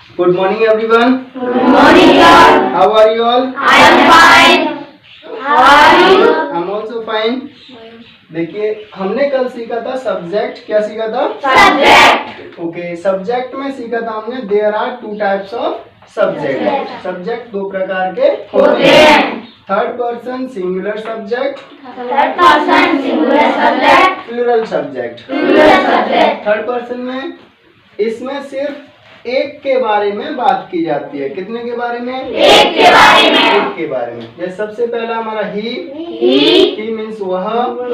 Good morning everyone. Good morning, sir. How are you all? I am fine. How are you? I'm also fine. देखिए हमने कल सीखा था subject, क्या सीखा था? Subject. ओके, सब्जेक्ट में सीखा था हमने there are two types of subject. Subject दो प्रकार के होते हैं। Third person singular subject, Third person singular subject. Plural subject. Plural subject. Third person में इसमें सिर्फ एक के बारे में बात की जाती है। कितने के बारे में? एक के बारे में. एक के बारे में। जैसे सबसे पहला हमारा ही He मीन्स वह। means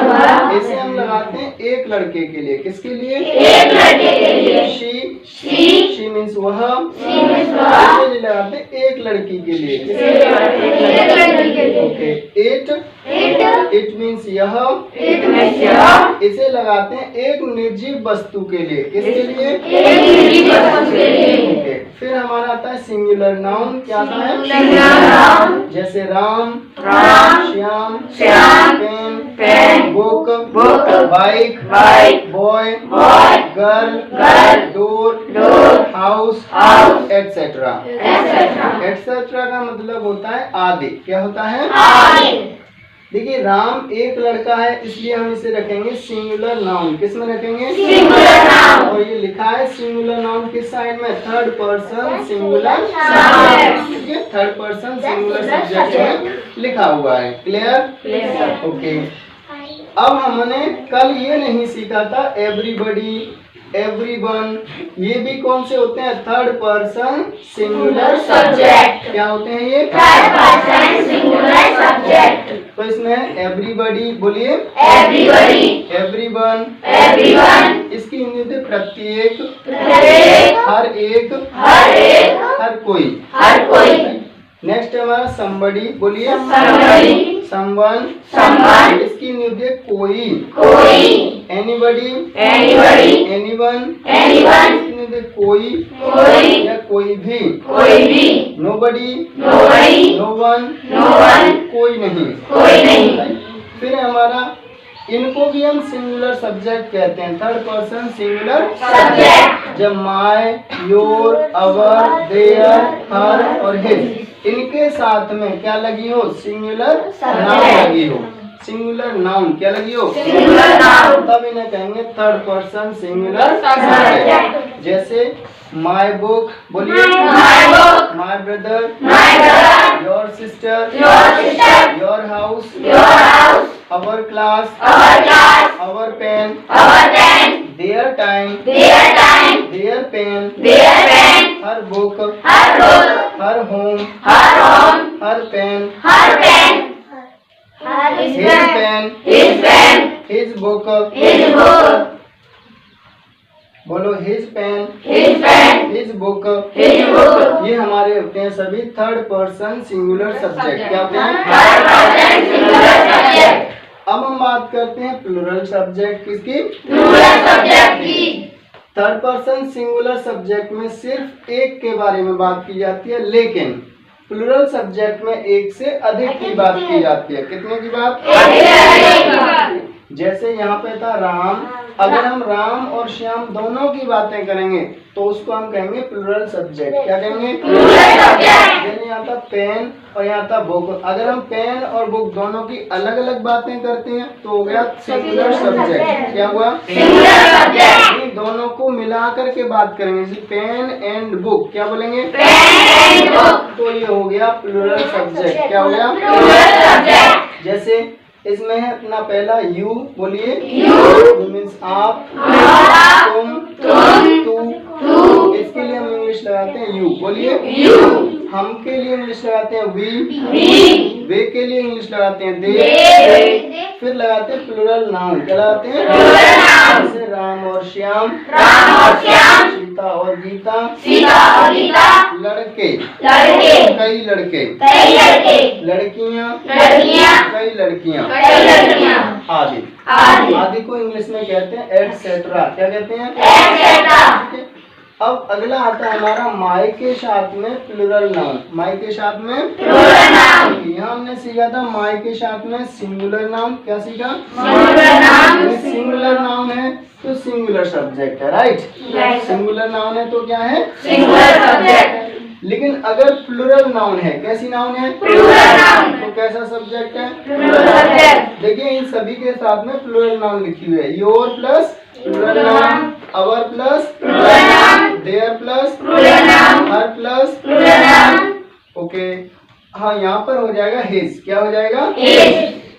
वह. इसे हम लगाते हैं एक लड़के के लिए। किसके लिए? एक लड़के के लिए. शी She मीन्स वह। she means वह. इसके लिए लगाते हैं एक लड़की के लिए। एक लड़के के लिए. ओके, इट It मीन्स यह। it means यह. इसे लगाते हैं एक निर्जीव वस्तु के लिए। किसके लिए? एक निर्जीव वस्तु के लिए. ओके, फिर हमारा आता है सिंगुलर नाउन। क्या आता है? Singular noun. जैसे Ram, Ram, Shyam, Shyam, pen, pen, book, bike, bike, boy, boy, girl, girl, door, door, house, house, etcetera. etc. Etcetera का मतलब होता है आदि। क्या होता है? आदि. देखिए राम एक लड़का है, इसलिए हम इसे रखेंगे सिंगुलर नाउन। किस में रखेंगे? Singular noun. और ये लिखा है सिंगुलर नाउन किस साइड में? Third person singular Subject. ठीक है, थर्ड पर्सन सिंगुलर सब्जेक्ट में लिखा हुआ है। क्लियर? Clear. ओके, अब हमने कल ये नहीं सीखा था एवरीबडी, एवरीवन, ये भी कौन से होते हैं? Third person singular Subject. क्या होते हैं ये? Third person singular subject. तो इसमें एवरीबडी बोलिए, Everybody. Everyone, Everyone. इसकी हिंदी में प्रत्येक, प्रत्येक. हर एक, हर एक. हर कोई। हर कोई. नेक्स्ट हमारा somebody बोलिए, Somebody. someone, Someone. इसकी हिंदी में कोई, कोई. anybody, Anybody. anyone, Anyone. इसकी हिंदी में कोई कोई. या कोई भी, कोई भी. nobody, Nobody. no one, No one. कोई नहीं। कोई नहीं. फिर हमारा इनको भी हम सिंगुलर सब्जेक्ट कहते हैं। Third person singular Subject. जब माय, योर, अवर, देयर, हर और हिज इनके साथ में क्या लगी हो? सिंगुलर नाउन लगी हो। सिंगुलर नाउन क्या लगी हो? Singular noun. तब इन्हें कहेंगे third person singular Subject. Subject. जैसे माय बुक बोलिए, My book. My brother, My brother. Your sister, Your sister. Your house, Your house. Our class, Our class. Our pen, Our pen. Their time, Their time. Their pen, Their pen. Her book, Her book. Her home, Her home. Her pen, Her pen. His pen, His pen. His book, His book. बोलो his pen, His pen. His book. His book. ये हमारे होते हैं सभी third person singular subject. क्या होते हैं? Third person singular subject. अब हम बात करते हैं प्लूरल सब्जेक्ट किसकी? Plural subject की. थर्ड पर्सन सिंगुलर सब्जेक्ट में सिर्फ एक के बारे में बात की जाती है, लेकिन प्लूरल सब्जेक्ट में एक से अधिक की बात की जाती है। कितने की बात? जैसे यहाँ पे था राम, अगर हम राम और श्याम दोनों की बातें करेंगे तो उसको हम कहेंगे प्लूरल सब्जेक्ट। क्या कहेंगे? Plural subject. जैसे यहाँ था पेन और यहाँ था बुक, अगर हम पेन और बुक दोनों की अलग अलग बातें करते हैं तो हो गया सिंगुलर सब्जेक्ट। क्या हुआ? Singular subject. इन दोनों को मिला करके बात करेंगे, जैसे पेन एंड बुक, क्या बोलेंगे? Pen and book. तो ये हो गया प्लूरल सब्जेक्ट। क्या हो गया? Plural subject. जैसे इसमें है अपना पहला यू बोलिए, You. मीन्स आप, आप, तुम, तुम, तू। इसके लिए हम इंग्लिश लगाते हैं यू बोलिए। You. हम के लिए इंग्लिश लगाते हैं वी, We. वे के लिए इंग्लिश लगाते हैं दे, They. फिर लगाते हैं प्लूरल नाउन। क्या लगाते हैं? Plural noun. जैसे राम और श्याम, राम और श्याम. सीता और गीता, सीता और गीता. लड़के, लड़के. कई लड़के, कई लड़के. लड़कियां, लड़कियां. कई लड़कियां, कई लड़कियां. आदि। आदि. आदि को इंग्लिश में कहते हैं एटसेट्रा। क्या कहते हैं? Etc. ठीक है? अब अगला आता है हमारा माई के साथ में प्लूरल नाउन। माई के साथ में प्लूरल नाउन। यहाँ हमने सीखा था माई के साथ में सिंगुलर नाउन। क्या सीखा? Singular noun. सिंगुलर नाउन है तो सिंगुलर सब्जेक्ट है, राइट? सिंगुलर नाउन है तो क्या है? Singular subject. लेकिन अगर प्लूरल नाउन है, कैसी नाउन है? Plural noun. तो कैसा सब्जेक्ट है? Plural subject. देखिए इन सभी के साथ में प्लूरल नाउन लिखी हुई है। Your plus plural noun, our plus plural noun, their plus plural noun, her plus plural noun. Okay, हाँ यहाँ पर हो जाएगा हिज। क्या हो जाएगा?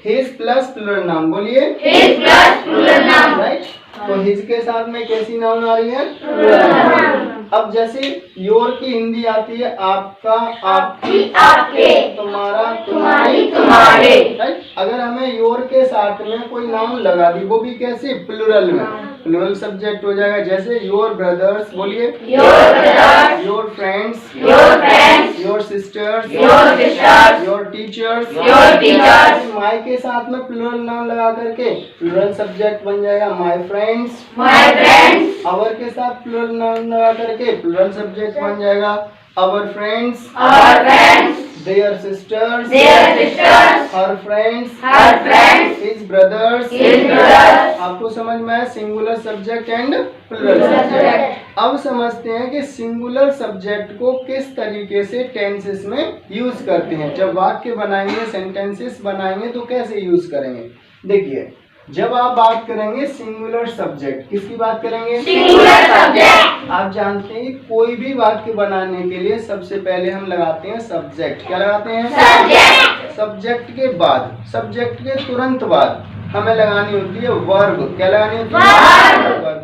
His plus plural noun. बोलिए his plus plural noun. Right. तो हिज के साथ में कैसी नाउन आ रही है? Plural noun. अब जैसे योर की हिंदी आती है आपका, आपकी, आपके, तुम्हारा, तुम्हारी, तुम्हारे। राइट। अगर हमें योर के साथ में कोई नाउन लगा दी, वो भी कैसे? प्लूरल में। प्लूरल सब्जेक्ट हो जाएगा। जैसे योर ब्रदर्स, बोलिए your brothers, your friends, your friends, your sisters, your sisters, your teachers, your teachers. My के साथ में प्लूरल नाउन लगा करके प्लूरल सब्जेक्ट बन जाएगा माई फ्रेंड्स। माय फ्रेंड्स, अवर के साथ प्लूरल नाउन लगा करके प्लूरल सब्जेक्ट बन जाएगा our friends, our friends, their sisters, their sisters, her friends, her friends, his brothers. His brothers. आपको समझ में आया singular subject and plural subject. अब समझते हैं कि सिंगुलर सब्जेक्ट को किस तरीके से टेंसेस में यूज करते हैं। जब वाक्य बनाएंगे, सेंटेंसेस बनाएंगे तो कैसे यूज करेंगे? देखिए, जब आप बात करेंगे सिंगुलर सब्जेक्ट, किसकी बात करेंगे? Singular subject. आप जानते हैं कि कोई भी वाक्य बनाने के लिए सबसे पहले हम लगाते हैं सब्जेक्ट। क्या लगाते हैं? सब्जेक्ट। सब्जेक्ट के बाद, सब्जेक्ट के तुरंत बाद हमें लगानी होती है वर्ब। क्या लगानी होती है? वर्ब।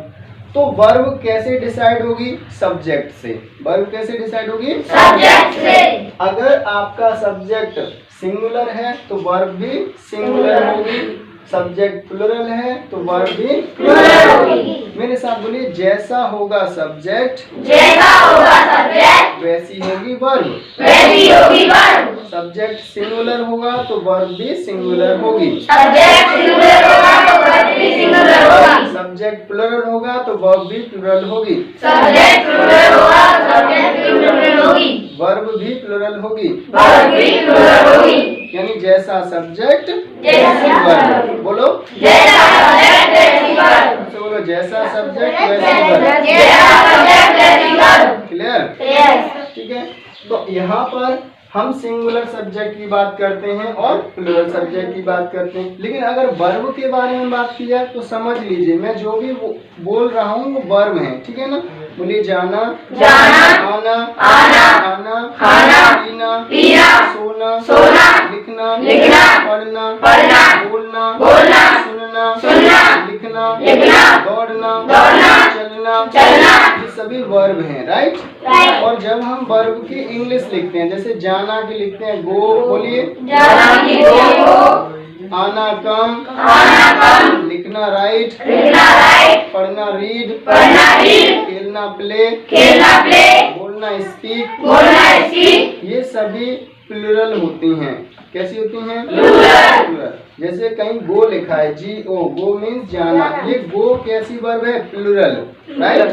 तो वर्ब कैसे डिसाइड होगी? सब्जेक्ट से। वर्ब कैसे डिसाइड होगी? सब्जेक्ट से। अगर आपका सब्जेक्ट सिंगुलर है तो वर्ब भी सिंगुलर होगी। सब्जेक्ट प्लूरल है तो वर्ब भी प्लूरल होगी। मेरे साथ बोलिए, जैसा होगा सब्जेक्ट जैसा होगा सब्जेक्ट, वैसी होगी वर्ब। वैसी होगी वर्ब। सब्जेक्ट सिंगुलर होगा तो वर्ब भी सिंगुलर होगी। सब्जेक्ट सिंगुलर होगा तो वर्ब भी सिंगुलर होगी। सब्जेक्ट प्लूरल होगा तो वर्ब भी प्लूरल होगी। सब्जेक्ट प्लूरल होगा तो सब्जेक्ट भी प्लूरल होगी। वर्ब भी प्लूरल होगी। वर्ब भी प्लूरल होगी। यानी जैसा सब्जेक्ट जैसी वर्ब। बोलो, जैसा सब्जेक्ट वैसी वर्ब। तो बोलो, जैसा सब्जेक्ट वैसी वर्ब। जैसा सब्जेक्ट वैसी वर्ब। क्लियर? यस। ठीक है। तो यहाँ पर हम सिंगुलर सब्जेक्ट की बात करते हैं और प्लूरल सब्जेक्ट की बात करते हैं। लेकिन अगर वर्ब के बारे में बात की जाए तो समझ लीजिए, मैं जो भी बोल रहा हूँ वो वर्ब है। ठीक है ना? बोलिए, जाना, जाना, आना, आना, खाना, खाना, पीना, पीना, सोना, सोना, लिखना, लिखना, पढ़ना, पढ़ना, बोलना, बोलना, सुनना, सुनना, लिखना, लिखना, दौड़ना, दौड़ना, चलना, चलना। ये सभी वर्ब हैं, राइट? राइट। और जब हम वर्ब की इंग्लिश लिखते हैं, जैसे जाना की लिखते हैं गो, बोलिए, जाना की गो, आना कम, आना कम, लिखना राइट, लिखना राइट, पढ़ना रीड, पढ़ना रीड, खेलना प्ले, खेलना प्ले, बोलना स्पीक, बोलना स्पीक। ये सभी प्लूरल होती हैं। कैसी होती हैं? प्लूरल। प्लूरल। जैसे कहीं गो लिखा है, गो मीन्स जाना। ये गो कैसी वर्ब है? Plural, right?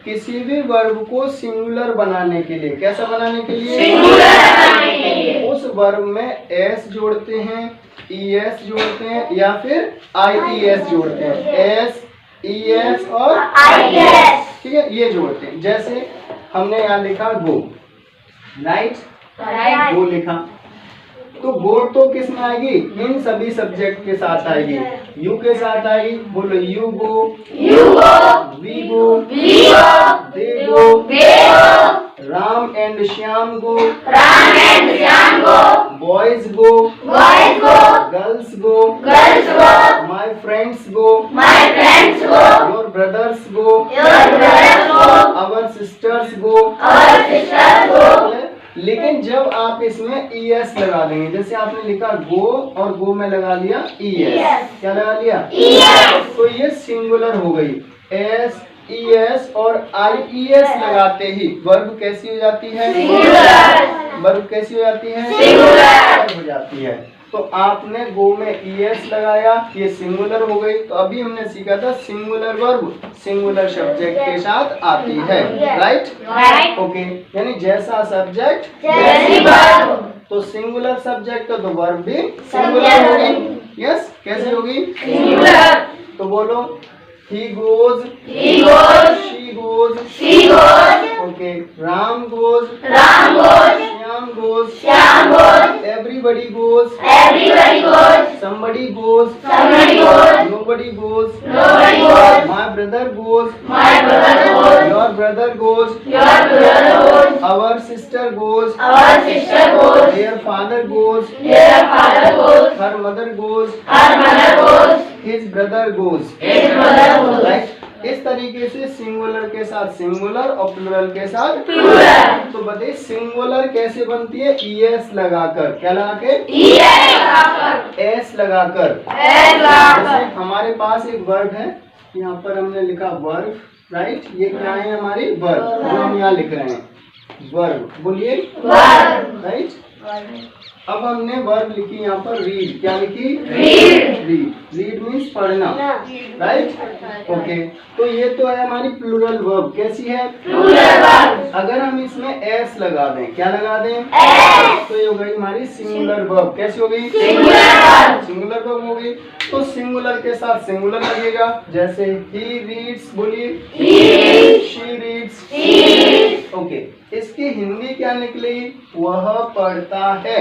किसी भी वर्ब को सिंगुलर बनाने के लिए, कैसा बनाने के लिए? सिंगुलर बनाने के लिए उस वर्ब में एस जोड़ते हैं, ईएस जोड़ते हैं या फिर आईईएस जोड़ते हैं। एस, ईएस और आईएस। ठीक है, ये जोड़ते हैं। जैसे हमने यहाँ लिखा गो, राइट? गो लिखा तो गो तो किस में आएगी? इन सभी सब्जेक्ट के साथ आएगी। यू के साथ आएगी। बोलो, you go, you go, we go, we go, they go, they go, Ram and Shyam go, Ram and Shyam go, boys go, boys go, girls go, girls go, my friends go, my friends go, your brothers go, your brothers go, our sisters go, our sisters go. लेकिन जब आप इसमें ES लगा देंगे, जैसे आपने लिखा गो और गो में लगा लिया ईएस, क्या लगा लिया? ईएस। तो ये सिंगुलर हो गई। एस, ईएस और आईईएस लगाते ही वर्ब कैसी हो जाती है? सिंगुलर। वर्ब कैसी हो जाती है? सिंगुलर हो जाती है। तो आपने गो में es लगाया, ये सिंगुलर हो गई। तो अभी हमने सीखा था सिंगुलर वर्ब सिंगुलर सब्जेक्ट के साथ आती है, राइट? Right. ओके, यानी जैसा सब्जेक्ट जैसी वर्ब तो सिंगुलर सब्जेक्ट तो वर्ब भी सिंगुलर होगी। यस, कैसे होगी? सिंगुलर तो बोलो, he goes, he goes she goes, she goes okay, Ram goes, Ram goes Shyam goes, Shyam goes everybody goes, everybody goes somebody goes, somebody goes nobody goes, nobody goes my brother goes, my brother goes your brother goes, your brother goes our sister goes, our sister goes their father goes, their father goes her mother goes, her mother goes his brother goes, his brother goes right? इस तरीके से singular के साथ singular और plural के साथ plural. तो बताइए सिंगुलर कैसे बनती है? es लगाकर, क्या लगा के? s लगाकर। जैसे हमारे पास एक वर्ब है, यहाँ पर हमने लिखा वर्ब, राइट? ये क्या है? हमारी वर्ब, जो हम यहाँ लिख रहे हैं वर्ब, बोलिए राइट। अब हमने वर्ब लिखी यहाँ पर रीड, क्या लिखी? रीड मीन्स पढ़ना, राइट? ओके, तो ये तो है हमारी प्लूरल वर्ब। कैसी है? अगर हम इसमें एस लगा दें, क्या लगा दें? तो ये हो गई हमारी सिंगुलर वर्ब। कैसी हो गई? सिंगुलर वर्ब हो गई। तो सिंगुलर के साथ सिंगुलर लगेगा, जैसे ही रीड्स, बोलिए शी रीड्स। ओके, इसकी हिंदी क्या निकलेगी? वह पढ़ता है।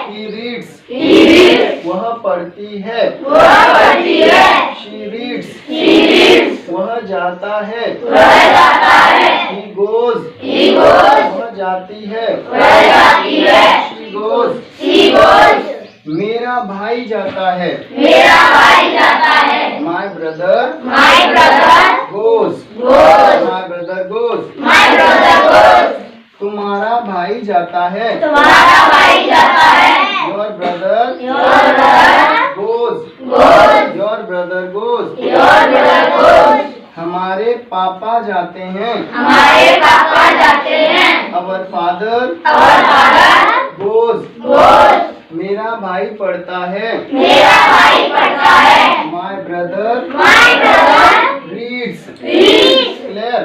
ही रीड्स, वह पढ़ती है। शी रीड्स, वह जाता है। ही गोज, वह जाती है। शी गोज, मेरा भाई जाता है। My brother goes, my brother goes. तुम्हारा भाई जाता है। Your brother goes, your brother goes. हमारे पापा जाते हैं। अवर फादर गोज, मेरा भाई पढ़ता है। My brother reads. क्लियर?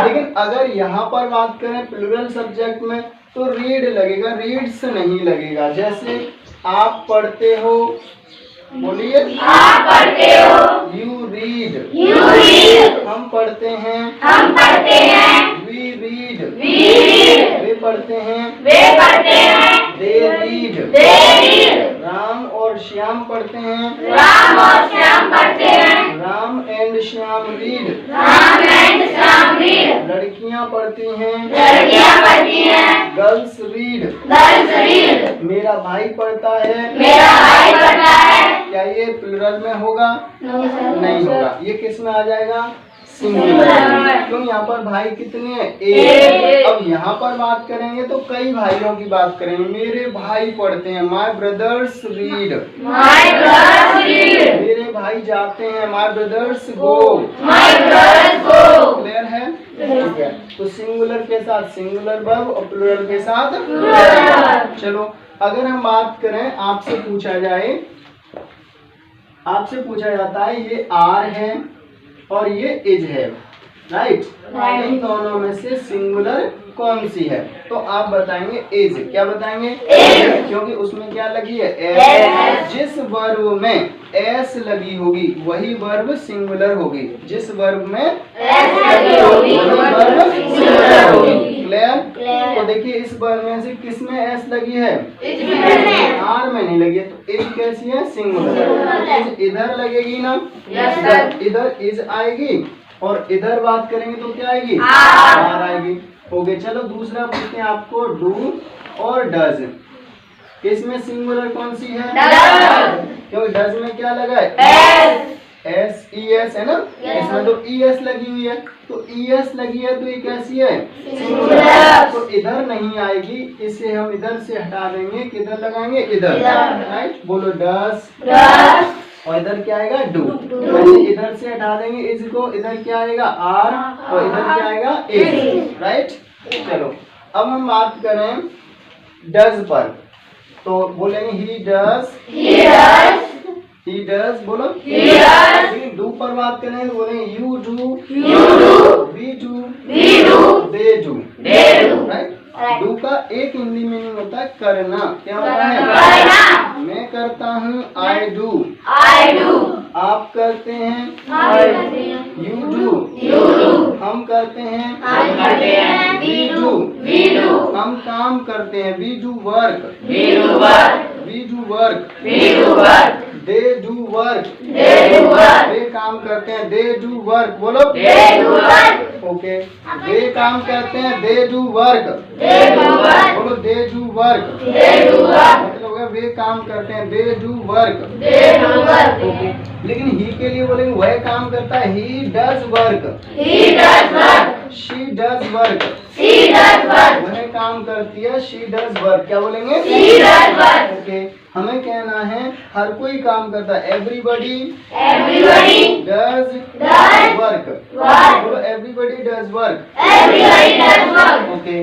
लेकिन अगर यहाँ पर बात करें प्लूरल सब्जेक्ट में तो रीड लगेगा, रीड्स नहीं लगेगा। जैसे आप पढ़ते हो, बोलिए यू रीड। हम पढ़ते हैं, वी रीड। वे पढ़ते हैं, दे रीड। राम और श्याम पढ़ते हैं। Ram and Shyam read. लड़कियां पढ़ती हैं। Girls read. मेरा भाई पढ़ता है। क्या ये प्लूरल में होगा? नहीं होगा। ये किस में आ जाएगा? सिंगुलर। क्यों? यहाँ पर भाई कितने हैं? एक। अब यहाँ पर बात करेंगे तो कई भाइयों की बात करेंगे। मेरे भाई पढ़ते हैं, माय ब्रदर्स रीड। मेरे भाई जाते हैं, माय ब्रदर्स गो। क्लियर है? ठीक है। तो सिंगुलर के साथ सिंगुलर वर्ब और प्लूरल के साथ प्लूरल। चलो, अगर हम बात करें, आपसे पूछा जाता है ये आर है और ये इज है, राइट? इन दोनों में से सिंगुलर कौन सी है? तो आप बताएंगे इज। क्या बताएंगे? क्योंकि उसमें क्या लगी है? एस। जिस वर्ब में एस लगी होगी वही वर्ब सिंगुलर होगी। जिस वर्ब में एस लगी होगी वही वर्ब सिंगुलर होगी। क्लियर? तो देखिए इस वर्ब में से किस में एस लगी है? आर में नहीं लगी है। तो इज कैसी है? सिंगुलर। इज इधर लगेगी ना, इधर इज आएगी और इधर बात करेंगे तो क्या आएगी? आर आएगी। ओके, चलो दूसरा पूछते हैं आपको, डू और डज। इसमें सिंगुलर कौन सी है? क्योंकि डज में क्या लगा है? एस ई एस है ना, इसमें तो ई एस लगी हुई है। तो ई एस लगी है तो ये कैसी है? सिंगुलर। तो इधर नहीं आएगी, इसे हम इधर से हटा देंगे। किधर लगाएंगे? इधर, राइट? बोलो डज। और इधर क्या आएगा? डू। इधर से हटा देंगे इज को, इधर क्या आएगा? आर। और इधर क्या आएगा? Is, right? चलो, अब हम बात करें डज पर। तो बोलेंगे he does, He does. He does बोलो। He does. लेकिन डू पर बात करें तो बोलेंगे you do, You do. We do, We do. They do, They do. Right. Right. Do का एक हिंदी मीनिंग होता है करना। क्या होता है? करना। मैं करता हूँ, आई डू। I do. आप करते हैं, हम करते हैं। You do. You do. हम करते हैं, हम करते हैं। We do. We do. हम काम करते हैं, we do work, We do work. We do work, We do work. They do work, They do work. वे काम करते हैं, दे डू वर्क बोलो। They do work. ओके, वे काम करते हैं, they do work They do work. बोलो, they do work. They do work. मतलब होगा वे काम करते हैं, they do work. They do work. Okay, लेकिन ही के लिए बोलेंगे वह काम करता है, he does work, He does work. She does work, She does work. वह काम करती है, शी डज वर्क। क्या बोलेंगे? She does work. ओके, हमें कहना है हर कोई काम करता है, everybody Everybody does Does work work. बोलो, everybody does work. Everybody does work. Okay,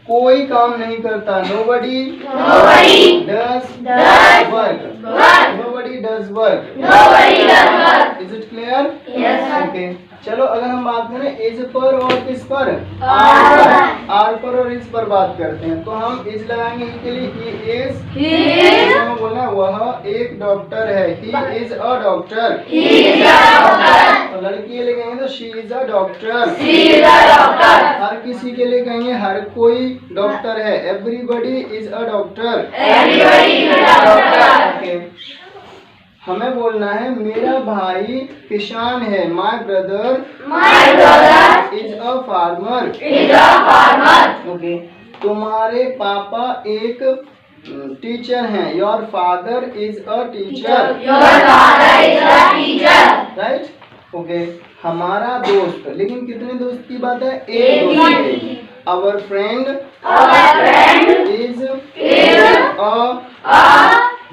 कोई काम नहीं करता, nobody Nobody does Does work, work. Nobody does work. Nobody does work. Is it clear? Yes, sir. Okay, चलो अगर हम बात करें इज पर और किस पर, आर पर। आर पर और इज पर बात करते हैं, तो हम इज लगाएंगे ही के लिए, ही इज। He is. हमें बोलना है वह एक डॉक्टर है, he is a doctor. He is a doctor. तो लड़की के लिए कहेंगे तो she is a doctor. She is a doctor. हर किसी के लिए कहेंगे हर कोई डॉक्टर है, everybody is a doctor. Everybody is a doctor. Okay, हमें बोलना है मेरा भाई किसान है, my brother My brother is a farmer. is a farmer. Okay, तुम्हारे पापा एक टीचर हैं, your father is a teacher, Your father is a teacher. Right. Okay, हमारा दोस्त, लेकिन कितने दोस्त की बात है? एक एक दोस्त ही। है। Our friend Our friend is is a a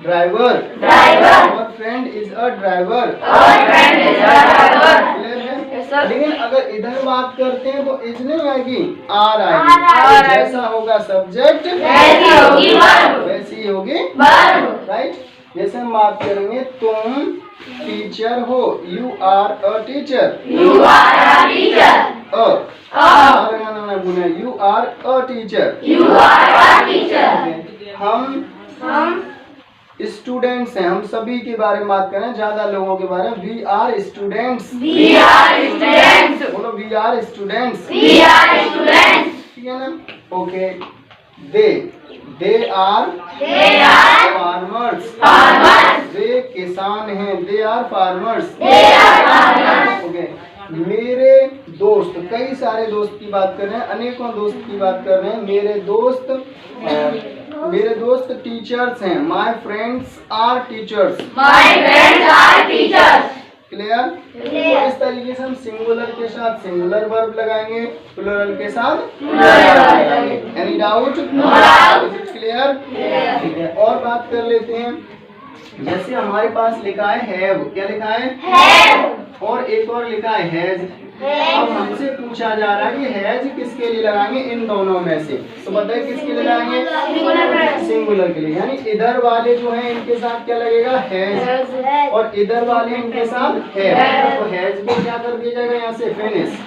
driver, driver. Our friend is a driver. Our friend is a driver. Clear है? Yes, sir. लेकिन अगर इधर बात करते हैं तो इज नहीं आएगी, आर आर आएगी। आएगी। जैसा होगा सब्जेक्ट वैसी होगी verb. वैसी होगी Verb. राइट। जैसे हम बात करेंगे तुम टीचर हो, you are a teacher. You are a teacher. Are लगाना बोले, you are a teacher. You are a teacher. हम स्टूडेंट्स हैं, हम सभी के बारे में बात करें, ज्यादा लोगों के बारे में, we are students. We are students. बोलो, we are students. We are students. ठीक है ना? Okay, they are They are farmers, farmers. वे किसान हैं, they are farmers. They are farmers. Okay, मेरे दोस्त, कई सारे दोस्त की बात कर रहे हैं, अनेकों दोस्त की बात कर रहे हैं। मेरे दोस्त टीचर्स हैं, my friends are teachers. My friends are teachers. Clear? तो इस तरीके से हम सिंगुलर के साथ सिंगुलर वर्ब लगाएंगे, प्लुरल के साथ प्लुरल लगाएंगे। Any doubt? No doubt. Is it clear? ठीक है, और बात कर लेते हैं। जैसे हमारे पास लिखा है हैव, क्या लिखा है? Have. और एक और लिखा है हैज। अब हमसे पूछा जा रहा है कि हैज किसके लिए लगाएंगे इन दोनों में से, तो बताइए किसके लिए लगाएंगे? सिंगुलर के लिए, यानी इधर वाले जो हैं इनके साथ क्या लगेगा? हैज, और इधर वाले इनके साथ हैव। तो हैज को क्या कर दिया जाएगा यहाँ से? फिनिश।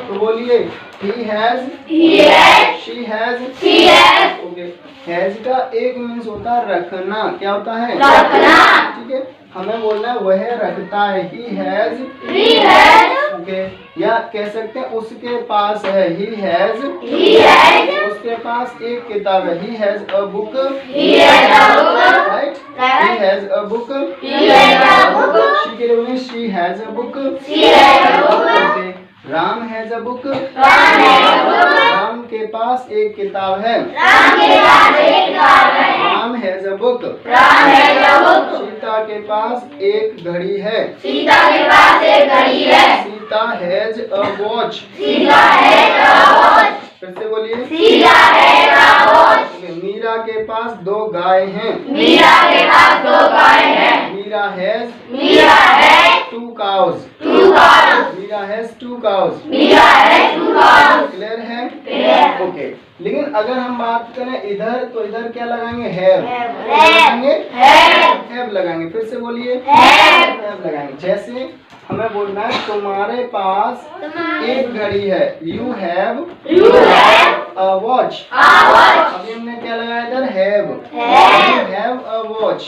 तो बोलिए, he has, He has. She has. She has. Okay, has का एक मीन्स होता है रखना। क्या होता है? रखना. ठीक है, हमें बोलना है वह रखता है, he has. He has. Okay, या कह सकते हैं उसके पास है, ही हैज। He has. उसके पास एक किताब है, he has a book. He has a book. Right, Right. He has a book. He has a book. She के लिए बोलेंगे she has a book. She has a book. Okay, Ram has a book. Ram has a book. Ram के पास एक किताब है, Ram के पास एक किताब है. Ram has a book. Ram has a book. Sita के पास एक घड़ी है, सीता के पास एक घड़ी है. Sita has a watch. Sita has a watch. फिर से बोलिए। Sita has a watch. Meera के पास दो गाय हैं, मीरा के पास दो गाय हैं. Meera has Meera has 2 cows। 2 cows. Meera has 2 cows। Meera has 2 cows. Clear है? Clear. ओके, लेकिन अगर हम बात करें इधर तो इधर क्या लगाएंगे? हैव लगाएंगे। फिर से बोलिए, हैव लगाएंगे। जैसे हमें बोलना है तुम्हारे पास एक घड़ी है, यू हैव अ वॉच। अभी हमने क्या लगाया इधर? Have. You have a watch.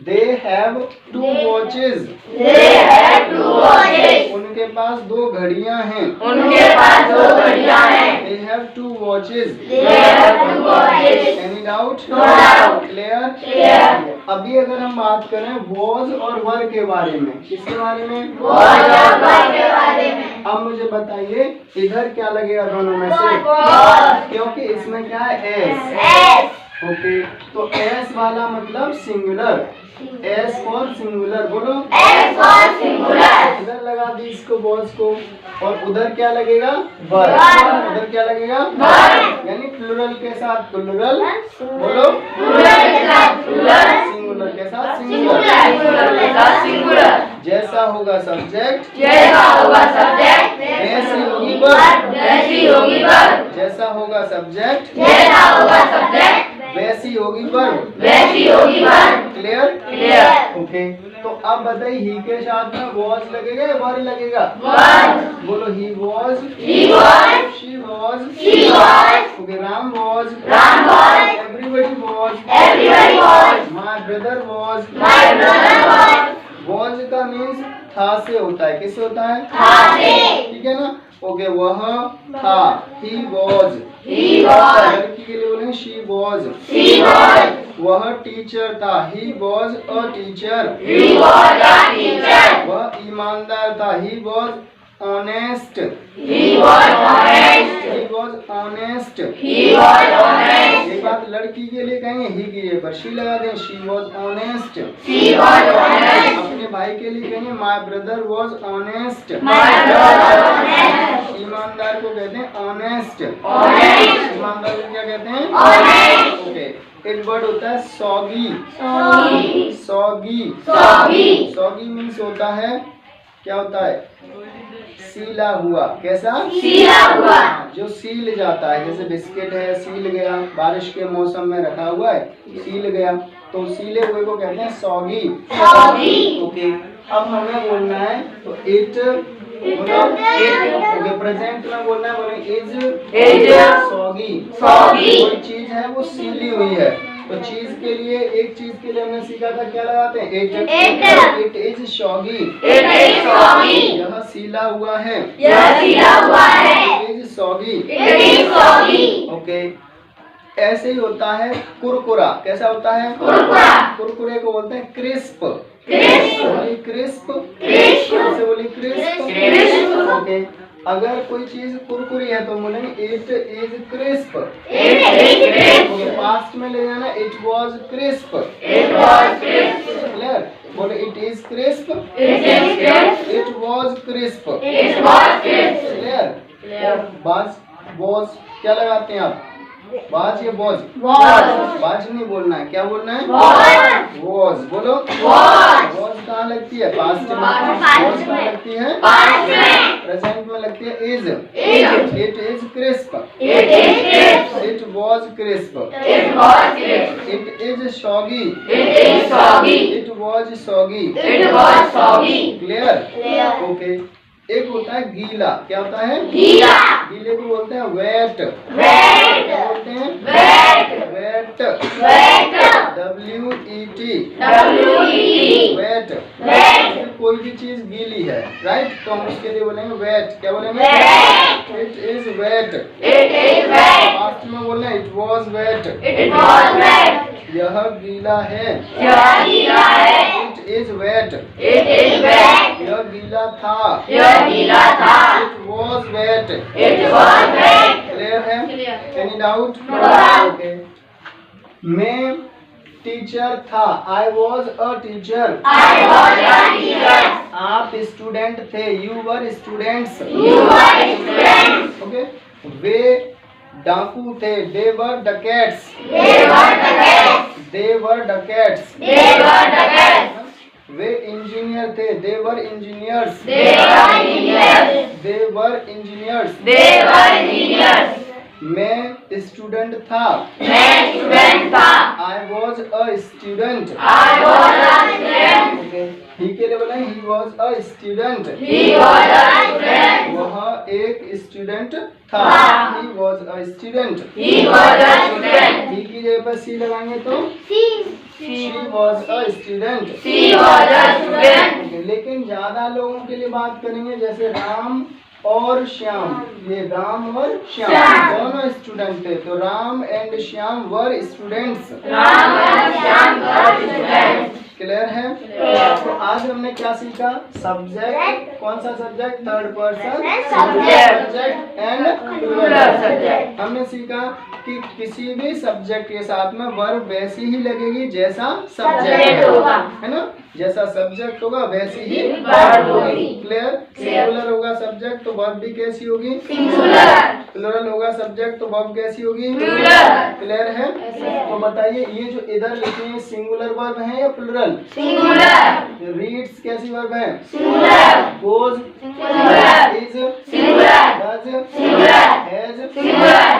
They have two watches. उनके पास दो घड़ियां हैं। They have two watches. Any doubt? Clear? अभी अगर हम बात करें वॉज और वर के बारे में, किसके बारे में? अब मुझे बताइए इधर क्या लगेगा दोनों में से? क्योंकि इसमें क्या है? एस। ओके, तो एस वाला मतलब सिंगुलर। S for singular. बोलो, एस फॉर सिंगुलर। इधर लगा दी इसको वॉज को, और उधर क्या लगेगा? वर। उधर क्या लगेगा? वर। यानी प्लुरल के साथ प्लुरल। बोलो, प्लुरल के साथ प्लुरल, सिंगुलर के साथ सिंगुलर। जैसा होगा सब्जेक्ट वैसी होगी वर्ब। जैसा होगा सब्जेक्ट वैसी होगी वर्ब। क्लियर? ओके, तो अब बताइए ही के साथ में वॉज लगेगा या वर लगेगा? बोलो, he was, she was, okay, Ram was, everybody was, my brother was. Was का मीन्स था से होता है। किससे होता है? ठीक है ना? ओके, वह था, ही वॉज। लड़की के लिए बोलेंगे शी वॉज। वह टीचर था, ही वॉज अ टीचर। वह ईमानदार था, ही वॉज ऑनेस्ट। एक बात लड़की के लिए कहेंगे ही की जगह पर शी लगा दें, शी वॉज ऑनेस्ट। अपने भाई के लिए कहेंगे माय ब्रदर वॉज ऑनेस्ट। ईमानदार को कहते हैं ऑनेस्ट। ईमानदार को क्या कहते हैं? ओके, एक वर्ड होता है सॉगी। सॉगी मीन्स होता है, क्या होता है? सीला हुआ। कैसा? सीला हुआ। जो सील जाता है, जैसे बिस्किट है, सील गया, बारिश के मौसम में रखा हुआ है, सील गया, तो सीले हुए को कहते हैं सॉगी। ओके, अब हमें बोलना है तो इट, ओके, प्रेजेंट में बोलना है, बोले इज सॉगी। कोई चीज है वो सीली हुई है, तो चीज के लिए, एक चीज के लिए हमने सीखा था क्या लगाते हैं? It is soggy. यह सीला हुआ है। It is soggy. ओके, ऐसे ही होता है कुरकुरा। कैसा होता है? कुरकुरे को बोलते हैं क्रिस्प। क्रिस्प। बोलिए क्रिस्प। ओके, अगर कोई चीज कुरकुरी है तो बोलेंगे इट इज क्रिस्प। पास्ट में ले जाना, इट वॉज क्रिस्प। क्लियर? बोले it is crisp, it was crisp. Clear? बाज वॉज क्या लगाते हैं आप? बाज या वॉज? बाज नहीं बोलना है, क्या बोलना है? वॉज। बोलो, वॉज कहाँ लगती है? पास्ट में। वॉज कहाँ लगती है? प्रेजेंट में लगती है is. It is crisp. It was crisp. It is soggy. It was soggy. Clear? Okay, एक होता है गीला। क्या होता है? गीले को बोलते हैं वेट। क्या बोलते हैं? वेट। WET। वेट। कोई भी चीज गीली है, राइट, तो हम उसके लिए बोलेंगे वेट। क्या बोलेंगे? It is wait. पास्ट में बोलना इट वॉज वेट। यह गीला है। It is wet. यह गीला था। It was wet. क्लियर है? Any doubt? ओके, मैं टीचर था, आई वॉज अ टीचर। आप स्टूडेंट थे, यू वर स्टूडेंट्स। ओके, वे डाकू थे, दे वर डकैट्स। वे इंजीनियर थे, they were engineers, They were engineers. They were engineers. They were engineers. मैं स्टूडेंट था, मैं स्टूडेंट था। I was a student. I was a student. He के लिए बोले he was a student, He was a student. वह एक student था, था। He was a student. He was a student. ही की जगह पर सी लगाएंगे तो She she was a student. was a student. लेकिन ज्यादा लोगों के लिए बात करेंगे, जैसे राम और श्याम, ये राम और श्याम श्याम। दोनों स्टूडेंट थे, तो Ram and Shyam were students. Ram and Shyam were students. Clear है? Clear. तो आज हमने क्या सीखा? सब्जेक्ट, कौन सा subject? Third person Subject. Subject and Plural subject. हमने सीखा कि किसी भी सब्जेक्ट के साथ में वर्ब वैसी ही लगेगी जैसा सब्जेक्ट Subject होगा। है ना? जैसा सब्जेक्ट होगा वैसी ही Verb होगी। क्लियर? Clear. सिंगुलर होगा सब्जेक्ट तो वर्ब भी कैसी होगी? Singular. प्लुरल होगा सब्जेक्ट तो वर्ब कैसी होगी? Plural. क्लियर है? Yes. तो बताइए ये जो इधर लिखे हैं सिंगुलर वर्ब है या प्लुरल? Singular. रीड्स कैसी वर्ब है? Singular. Goes, Singular. Is, Singular. Does, Singular. Has, Singular.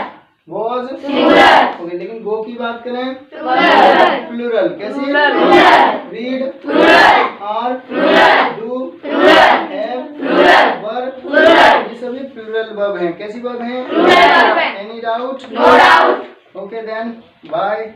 Was. Singular. Okay, लेकिन गो की बात करें Plural. प्लुरल कैसी? Plural. Read, Plural. Are, Plural. Do, Plural. Have, Plural. Were, Plural. ये सभी प्लुरल वर्ब हैं। कैसी वर्ब हैं? Plural verb हैं। Any doubt? No doubt. Okay then bye.